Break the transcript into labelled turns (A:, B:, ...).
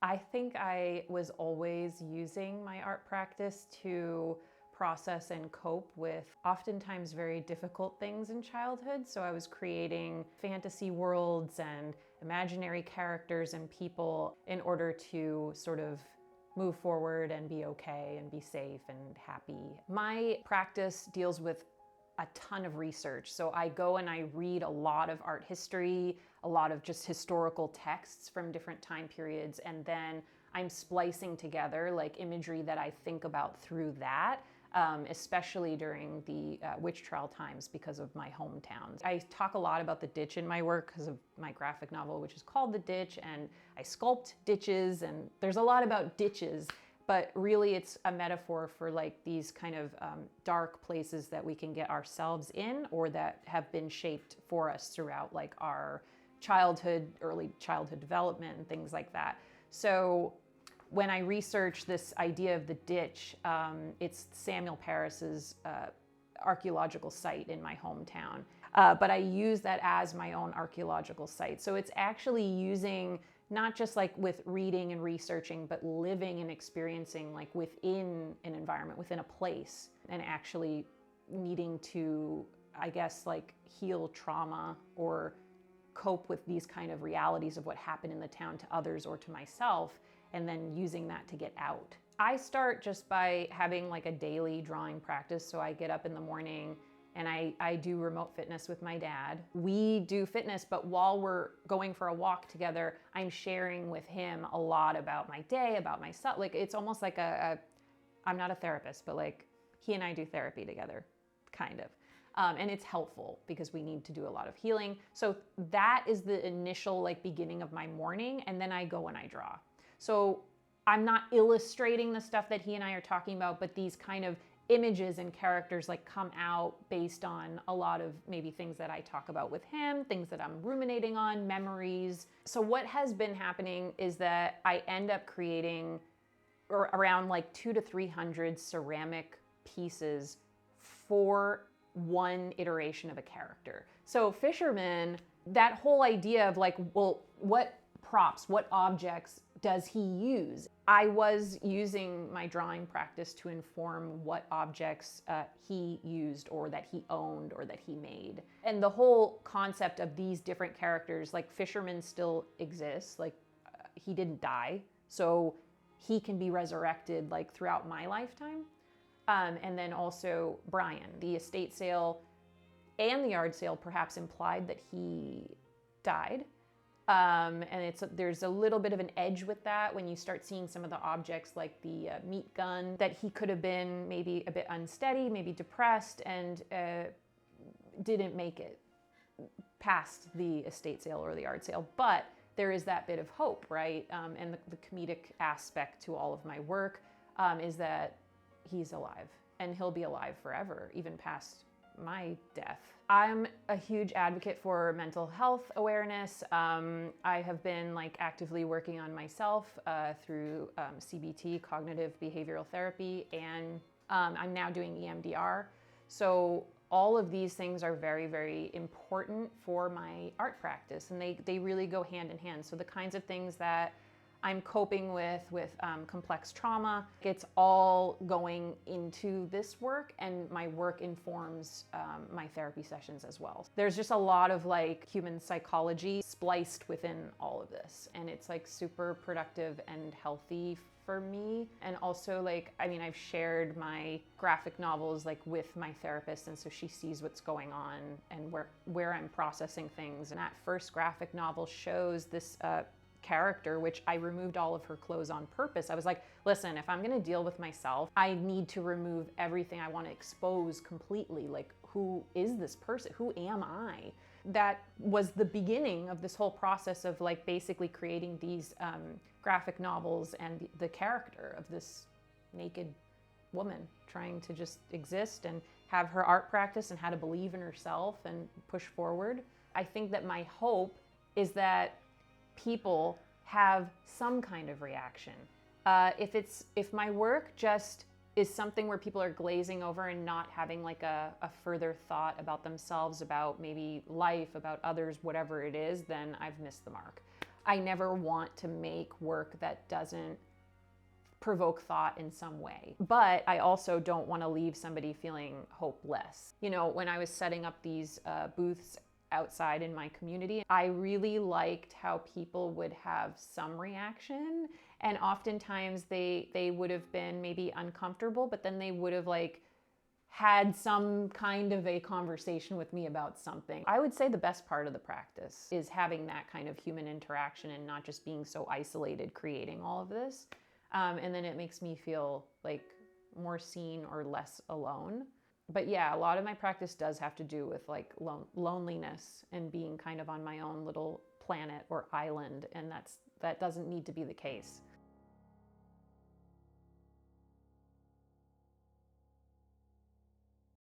A: I think I was always using my art practice to process and cope with oftentimes very difficult things in childhood. So I was creating fantasy worlds and imaginary characters and people in order to sort of move forward and be okay and be safe and happy. My practice deals with a ton of research. So I go and I read a lot of art history, a lot of just historical texts from different time periods, and then I'm splicing together like imagery that I think about through that, especially during the witch trial times because of my hometown. I talk a lot about the ditch in my work because of my graphic novel, which is called The Ditch, and I sculpt ditches, and there's a lot about ditches. But really it's a metaphor for like these kind of dark places that we can get ourselves in or that have been shaped for us throughout like our childhood, early childhood development and things like that. So when I research this idea of the ditch, it's Samuel Paris's archaeological site in my hometown. But I use that as my own archaeological site. So it's actually using not just like with reading and researching, but living and experiencing like within an environment, within a place, and actually needing to, I guess, like heal trauma or cope with these kind of realities of what happened in the town to others or to myself, and then using that to get out. I start just by having like a daily drawing practice. So I get up in the morning and I do remote fitness with my dad. We do fitness, but while we're going for a walk together, I'm sharing with him a lot about my day, about myself. Like it's almost like I'm not a therapist, but like he and I do therapy together, kind of. And it's helpful because we need to do a lot of healing. So that is the initial like beginning of my morning, and then I go and I draw. So I'm not illustrating the stuff that he and I are talking about, but these kind of images and characters like come out based on a lot of maybe things that I talk about with him, things that I'm ruminating on, memories. So what has been happening is that I end up creating around like 200 to 300 ceramic pieces for one iteration of a character. So Fisherman, that whole idea of like, well, what props, what objects does he use? I was using my drawing practice to inform what objects he used or that he owned or that he made. And the whole concept of these different characters, like Fisherman still exists, like he didn't die, so he can be resurrected like throughout my lifetime. And then also Brian, the estate sale and the yard sale perhaps implied that he died. And there's a little bit of an edge with that when you start seeing some of the objects like the meat gun, that he could have been maybe a bit unsteady, maybe depressed, and didn't make it past the estate sale or the yard sale. But there is that bit of hope, right? And the comedic aspect to all of my work is that he's alive and he'll be alive forever, even past my death. I'm a huge advocate for mental health awareness. I have been like actively working on myself through CBT, cognitive behavioral therapy, and I'm now doing EMDR. So all of these things are very, very important for my art practice, and they really go hand in hand. So the kinds of things that I'm coping with complex trauma, it's all going into this work, and my work informs my therapy sessions as well. There's just a lot of like human psychology spliced within all of this, and it's like super productive and healthy for me. And also like, I mean, I've shared my graphic novels like with my therapist, and so she sees what's going on and where I'm processing things. And that first graphic novel shows this character, which I removed all of her clothes on purpose. I was like, listen, if I'm gonna deal with myself, I need to remove everything. I want to expose completely, like, who is this person? Who am I? That was the beginning of this whole process of like basically creating these graphic novels and the character of this naked woman trying to just exist and have her art practice and how to believe in herself and push forward. I think that my hope is that people have some kind of reaction. If my work just is something where people are glazing over and not having like a further thought about themselves, about maybe life, about others, whatever it is, then I've missed the mark. I never want to make work that doesn't provoke thought in some way. But I also don't want to leave somebody feeling hopeless. You know, when I was setting up these booths outside in my community, I really liked how people would have some reaction, and oftentimes they would have been maybe uncomfortable, but then they would have like had some kind of a conversation with me about something. I would say the best part of the practice is having that kind of human interaction and not just being so isolated creating all of this. And then it makes me feel like more seen or less alone. But yeah, a lot of my practice does have to do with like loneliness and being kind of on my own little planet or island, and that doesn't need to be the case.